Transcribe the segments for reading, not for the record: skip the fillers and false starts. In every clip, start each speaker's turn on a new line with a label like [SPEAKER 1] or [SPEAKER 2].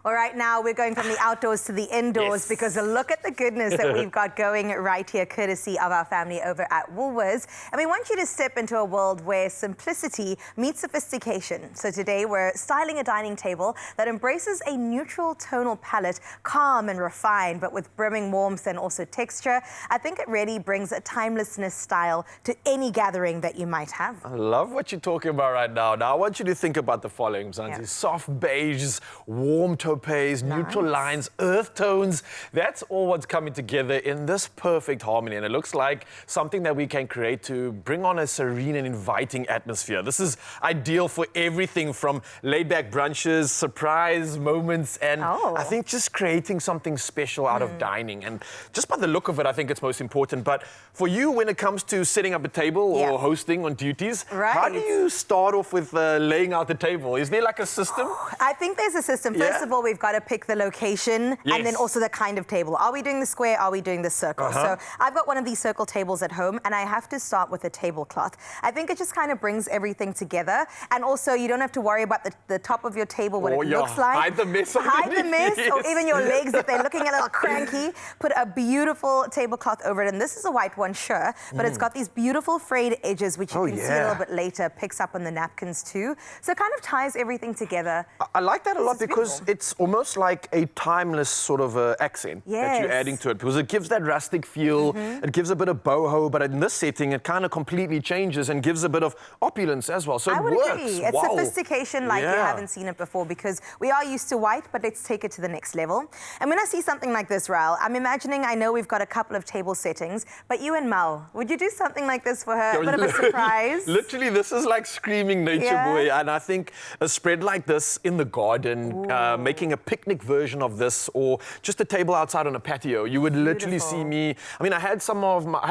[SPEAKER 1] Well, right now we're going from the outdoors to the indoors because look at the goodness that we've got going right here, courtesy of our family over at Woolworths. And we want you to step into a world where simplicity meets sophistication. So today we're styling a dining table that embraces a neutral tonal palette, calm and refined, but with brimming warmth and also texture. I think it really brings a timelessness style to any gathering that you might have.
[SPEAKER 2] I love what you're talking about right now. Now I want you to think about the following, Zanzi. Soft beiges, warm topaz, neutral lines, earth tones. That's all what's coming together in this perfect harmony. And it looks like something that we can create to bring on a serene and inviting atmosphere. This is ideal for everything from laid-back brunches, surprise moments, and I think just creating something special out of dining. And just by the look of it, I think it's most important. But for you, when it comes to setting up a table or hosting on duties, how do you start off with laying out the table? Is there like a system?
[SPEAKER 1] I think there's a system. First of all, we've got to pick the location and then also the kind of table. Are we doing the square? Are we doing the circle? So I've got one of these circle tables at home and I have to start with a tablecloth. I think it just kind of brings everything together. And also you don't have to worry about the top of your table, what it looks like.
[SPEAKER 2] Hide the mess.
[SPEAKER 1] Hide the mess, or even your legs if they're looking a little cranky. Put a beautiful tablecloth over it. And this is a white one, sure, but it's got these beautiful frayed edges, which you can see a little bit later, picks up on the napkins too. So it kind of ties everything together.
[SPEAKER 2] I like that a lot because it's almost like a timeless sort of accent that you're adding to it, because it gives that rustic feel, it gives a bit of boho, but in this setting it kind of completely changes and gives a bit of opulence as well. So
[SPEAKER 1] I
[SPEAKER 2] it
[SPEAKER 1] would
[SPEAKER 2] works.
[SPEAKER 1] agree. It's sophistication like you haven't seen it before, because we are used to white, but let's take it to the next level. And when I see something like this, Raul, I'm imagining, I know we've got a couple of table settings, but you and Mal, would you do something like this for her? A bit of a surprise?
[SPEAKER 2] Literally, this is like screaming nature boy. And I think a spread like this in the garden, making a picnic version of this, or just a table outside on a patio, you would literally see me. I mean, I had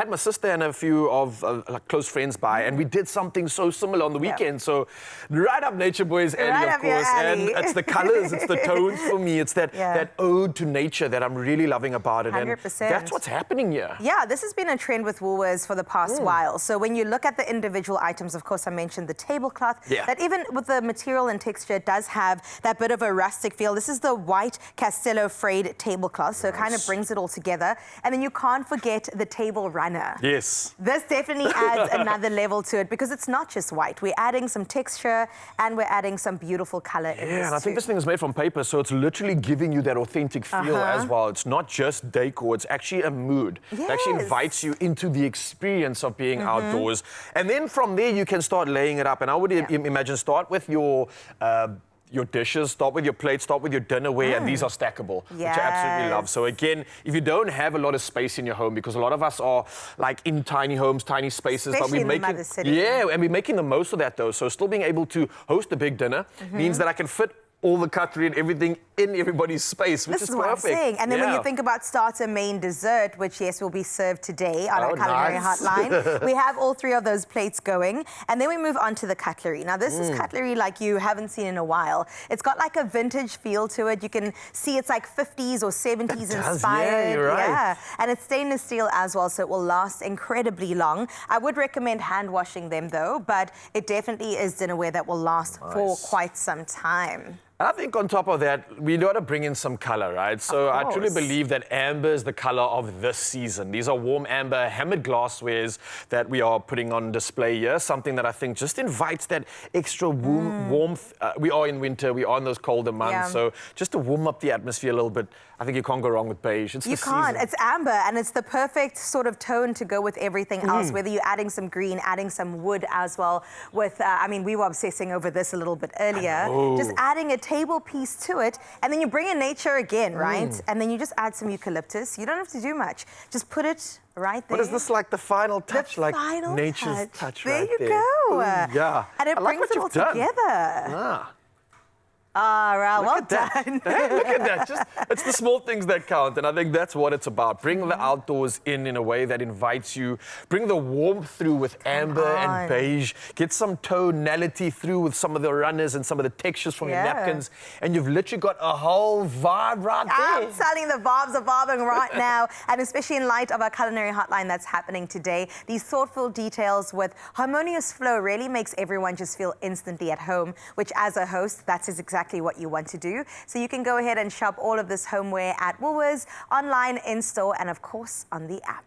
[SPEAKER 2] my sister and a few of like close friends by, and we did something so similar on the weekend. So right up nature boy's alley, of course. And it's the colors, it's the tones for me. It's that ode to nature that I'm really loving about it.
[SPEAKER 1] 100%.
[SPEAKER 2] And that's what's happening here.
[SPEAKER 1] Yeah, this has been a trend with Woolworths for the past while. So when you look at the individual items, of course, I mentioned the tablecloth, that even with the material and texture, it does have that bit of a rustic feel. This is the white Castello frayed tablecloth, so it kind of brings it all together. And then you can't forget the table runner.
[SPEAKER 2] Yes.
[SPEAKER 1] This definitely adds another level to it, because it's not just white. We're adding some texture and we're adding some beautiful color in this
[SPEAKER 2] and I think this thing is made from paper, so it's literally giving you that authentic feel as well. It's not just decor, it's actually a mood. It actually invites you into the experience of being outdoors. And then from there, you can start laying it up. And I would imagine start with your dishes, start with your plates, start with your dinnerware, and these are stackable, which I absolutely love. So again, if you don't have a lot of space in your home, because a lot of us are like in tiny homes, tiny spaces,
[SPEAKER 1] especially
[SPEAKER 2] but we're
[SPEAKER 1] making
[SPEAKER 2] and we're making the most of that though. So still being able to host a big dinner means that I can fit all the cutlery and everything in everybody's space, which is perfect.
[SPEAKER 1] What I'm saying. And then when you think about starter, main, dessert, which will be served today on our culinary hotline, we have all three of those plates going. And then we move on to the cutlery. Now this is cutlery like you haven't seen in a while. It's got like a vintage feel to it. You can see it's like 50s or 70s inspired.
[SPEAKER 2] Yeah, you're right.
[SPEAKER 1] And it's stainless steel as well, so it will last incredibly long. I would recommend hand washing them though, but it definitely is dinnerware that will last for quite some time.
[SPEAKER 2] I think on top of that, we got to bring in some color, right? So I truly believe that amber is the color of this season. These are warm amber hammered glasswares that we are putting on display here. Something that I think just invites that extra warmth. We are in winter, we are in those colder months. So just to warm up the atmosphere a little bit, I think you can't go wrong with beige. It's
[SPEAKER 1] you can't. It's amber, and it's the perfect sort of tone to go with everything else, whether you're adding some green, adding some wood as well. With, I mean, we were obsessing over this a little bit earlier. Just adding a table piece to it, and then you bring in nature again, right? And then you just add some eucalyptus. You don't have to do much. Just put it right there.
[SPEAKER 2] What is this, like the final touch?
[SPEAKER 1] The
[SPEAKER 2] like
[SPEAKER 1] final
[SPEAKER 2] nature's touch
[SPEAKER 1] there
[SPEAKER 2] right
[SPEAKER 1] you
[SPEAKER 2] there.
[SPEAKER 1] go.
[SPEAKER 2] Yeah.
[SPEAKER 1] And it brings it all together. Raul, well done.
[SPEAKER 2] Hey, look at that. It's the small things that count, and I think that's what it's about. Bring the outdoors in a way that invites you. Bring the warmth through with amber and beige. Get some tonality through with some of the runners and some of the textures from your napkins, and you've literally got a whole vibe right there.
[SPEAKER 1] I'm telling the vibes are vibing right now, and especially in light of our culinary hotline that's happening today. These thoughtful details with harmonious flow really makes everyone just feel instantly at home, which as a host, that's exactly exactly what you want to do. So you can go ahead and shop all of this homeware at Woolworths, online, in-store, and of course on the app.